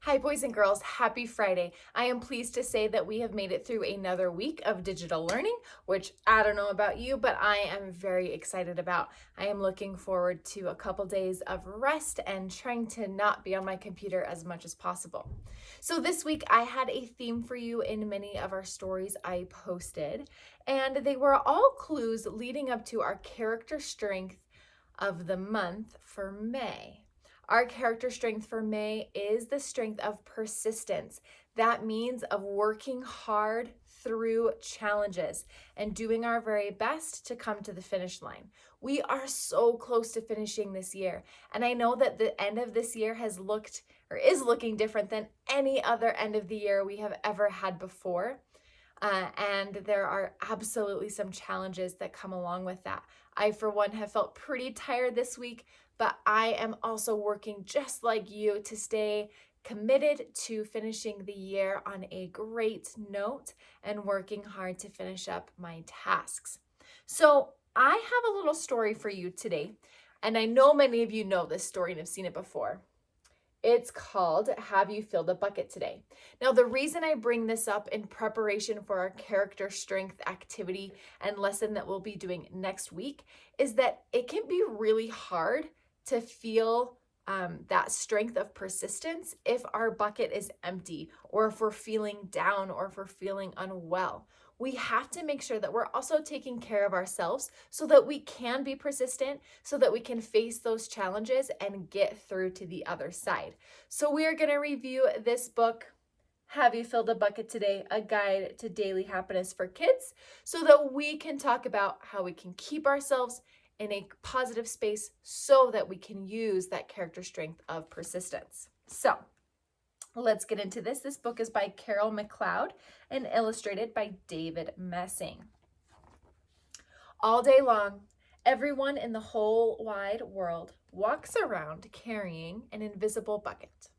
Hi, boys and girls. Happy Friday. I am pleased to say that we have made it through another week of digital learning, which I don't know about you, but I am very excited about. I am looking forward to a couple days of rest and trying to not be on my computer as much as possible. So this week I had a theme for you in many of our stories I posted, and they were all clues leading up to our character strength of the month for May. Our character strength for May is the strength of persistence. That means of working hard through challenges and doing our very best to come to the finish line. We are so close to finishing this year, and I know that the end of this year has looked or is looking different than any other end of the year we have ever had before. And there are absolutely some challenges that come along with that. I, for one, have felt pretty tired this week, but I am also working just like you to stay committed to finishing the year on a great note and working hard to finish up my tasks. So, I have a little story for you today, and I know many of you know this story and have seen it before. It's called Have You Filled a Bucket Today? Now, the reason I bring this up in preparation for our character strength activity and lesson that we'll be doing next week is that it can be really hard to feel that strength of persistence if our bucket is empty, or if we're feeling down, or if we're feeling unwell. We have to make sure that we're also taking care of ourselves so that we can be persistent, so that we can face those challenges and get through to the other side. So we are going to review this book, Have You Filled a Bucket Today? A Guide to Daily Happiness for Kids, so that we can talk about how we can keep ourselves in a positive space so that we can use that character strength of persistence. So let's get into this. This book is by Carol McLeod and illustrated by David Messing. All day long, everyone in the whole wide world walks around carrying an invisible bucket.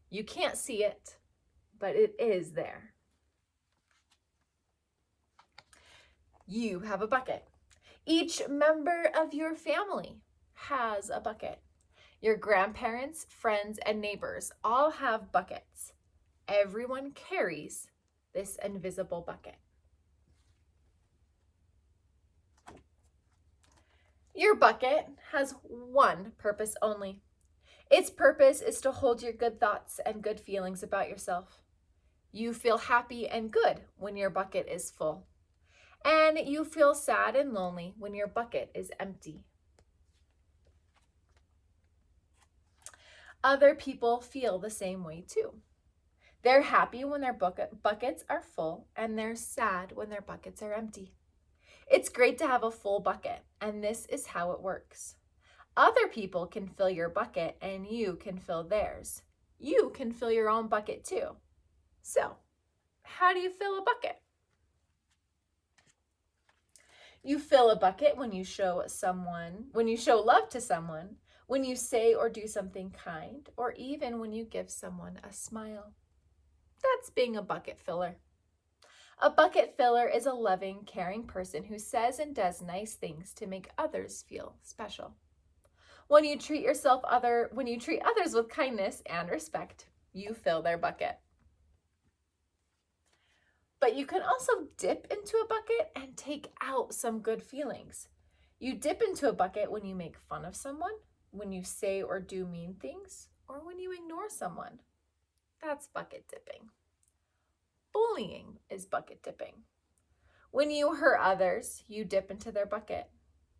You can't see it, but it is there. You have a bucket. Each member of your family has a bucket. Your grandparents, friends, and neighbors all have buckets. Everyone carries this invisible bucket. Your bucket has one purpose only. Its purpose is to hold your good thoughts and good feelings about yourself. You feel happy and good when your bucket is full. And you feel sad and lonely when your bucket is empty. Other people feel the same way too. They're happy when their buckets are full, and they're sad when their buckets are empty. It's great to have a full bucket, and this is how it works. Other people can fill your bucket, and you can fill theirs. You can fill your own bucket too. So, how do you fill a bucket? You fill a bucket when you show love to someone, when you say or do something kind, or even when you give someone a smile. That's being a bucket filler. A bucket filler is a loving, caring person who says and does nice things to make others feel special. When you treat others with kindness and respect, you fill their bucket. But you can also dip into a bucket and take out some good feelings. You dip into a bucket when you make fun of someone, when you say or do mean things, or when you ignore someone. That's bucket dipping. Bullying is bucket dipping. When you hurt others, you dip into their bucket.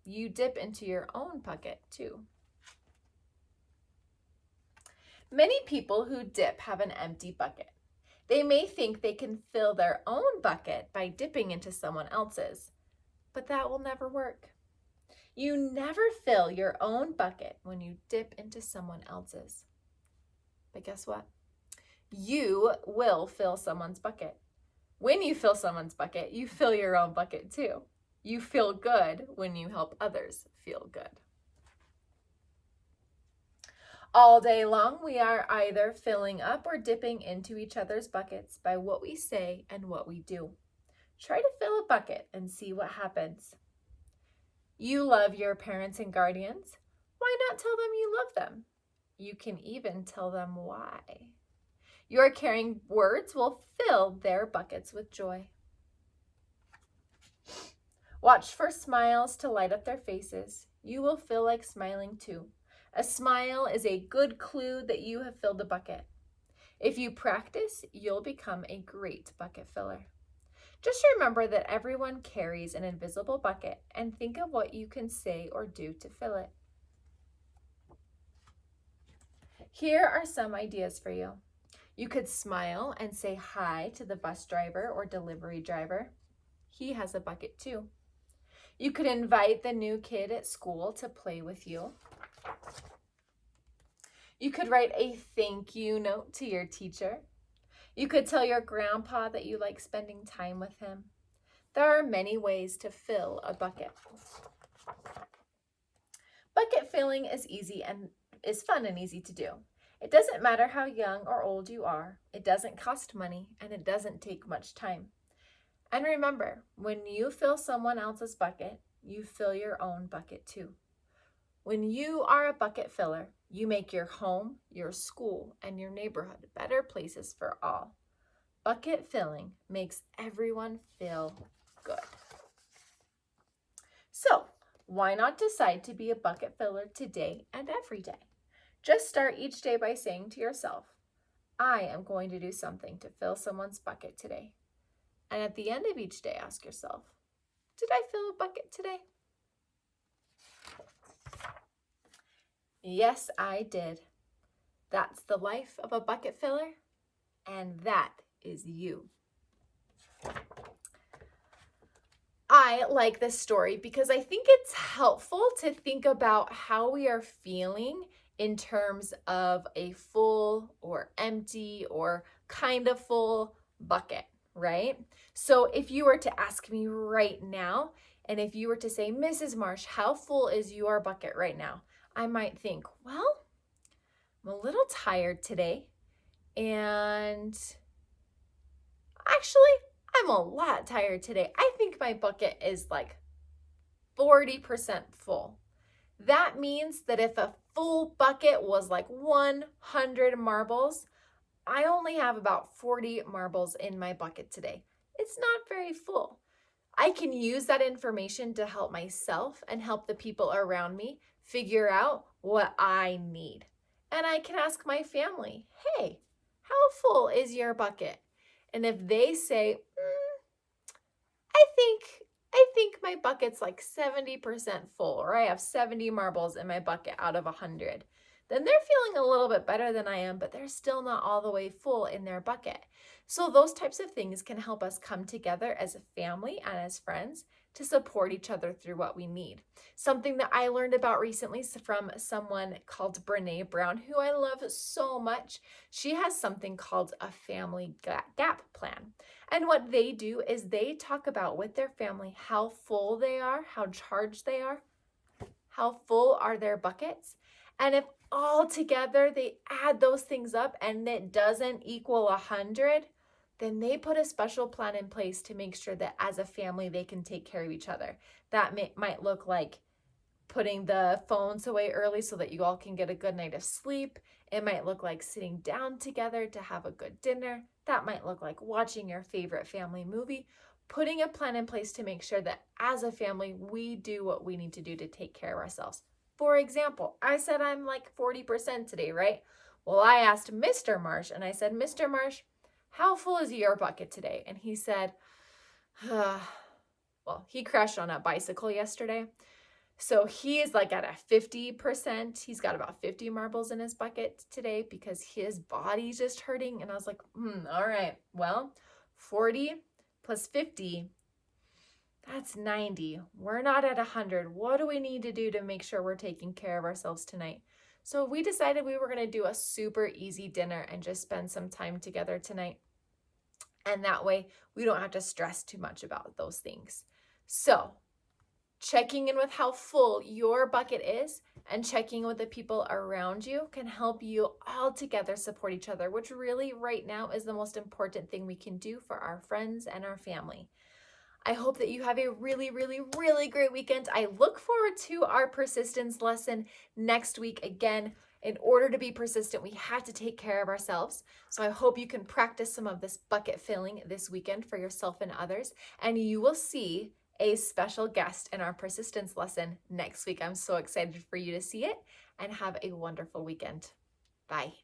You dip into your own bucket too. Many people who dip have an empty bucket. They may think they can fill their own bucket by dipping into someone else's, but that will never work. You never fill your own bucket when you dip into someone else's. But guess what? You will fill someone's bucket. When you fill someone's bucket, you fill your own bucket too. You feel good when you help others feel good. All day long, we are either filling up or dipping into each other's buckets by what we say and what we do. Try to fill a bucket and see what happens. You love your parents and guardians. Why not tell them you love them? You can even tell them why. Your caring words will fill their buckets with joy. Watch for smiles to light up their faces. You will feel like smiling too. A smile is a good clue that you have filled a bucket. If you practice, you'll become a great bucket filler. Just remember that everyone carries an invisible bucket and think of what you can say or do to fill it. Here are some ideas for you. You could smile and say hi to the bus driver or delivery driver. He has a bucket too. You could invite the new kid at school to play with you. You could write a thank you note to your teacher. You could tell your grandpa that you like spending time with him. There are many ways to fill a bucket. Bucket filling is fun and easy to do. It doesn't matter how young or old you are. It doesn't cost money and it doesn't take much time. And remember, when you fill someone else's bucket, you fill your own bucket too. When you are a bucket filler, you make your home, your school, and your neighborhood better places for all. Bucket filling makes everyone feel good. So, why not decide to be a bucket filler today and every day? Just start each day by saying to yourself, I am going to do something to fill someone's bucket today. And at the end of each day, ask yourself, did I fill a bucket today? Yes, I did. That's the life of a bucket filler, and that is you. I like this story because I think it's helpful to think about how we are feeling in terms of a full or empty or kind of full bucket, right? So if you were to ask me right now, and if you were to say, Mrs. Marsh, how full is your bucket right now? I might think, well, I'm a little tired today, and actually, I'm a lot tired today. I think my bucket is like 40% full. That means that if a full bucket was like 100 marbles, I only have about 40 marbles in my bucket today. It's not very full. I can use that information to help myself and help the people around me figure out what I need. And I can ask my family, hey, how full is your bucket? And if they say, I think my bucket's like 70% full, or I have 70 marbles in my bucket out of 100, then they're feeling a little bit better than I am, but they're still not all the way full in their bucket. So those types of things can help us come together as a family and as friends to support each other through what we need. Something that I learned about recently from someone called Brene Brown, who I love so much. She has something called a family gap plan. And what they do is they talk about with their family how full they are, how charged they are, how full are their buckets. And if all together they add those things up and it doesn't equal 100, then they put a special plan in place to make sure that as a family they can take care of each other. That might look like putting the phones away early so that you all can get a good night of sleep. It might look like sitting down together to have a good dinner. That might look like watching your favorite family movie. Putting a plan in place to make sure that as a family we do what we need to do to take care of ourselves. For example, I said I'm like 40% today, right? Well, I asked Mr. Marsh and I said, Mr. Marsh, how full is your bucket today? And he said, well, he crashed on a bicycle yesterday. So he is like at a 50%. He's got about 50 marbles in his bucket today because his body's just hurting. And I was like, all right, well, 40 plus 50, that's 90. We're not at 100. What do we need to do to make sure we're taking care of ourselves tonight? So we decided we were going to do a super easy dinner and just spend some time together tonight. And that way we don't have to stress too much about those things. So checking in with how full your bucket is and checking with the people around you can help you all together support each other, which really right now is the most important thing we can do for our friends and our family. I hope that you have a really, really, really great weekend. I look forward to our persistence lesson next week. Again, In order to be persistent, we had to take care of ourselves. So I hope you can practice some of this bucket filling this weekend for yourself and others, and you will see a special guest in our persistence lesson next week. I'm so excited for you to see it, and have a wonderful weekend. Bye.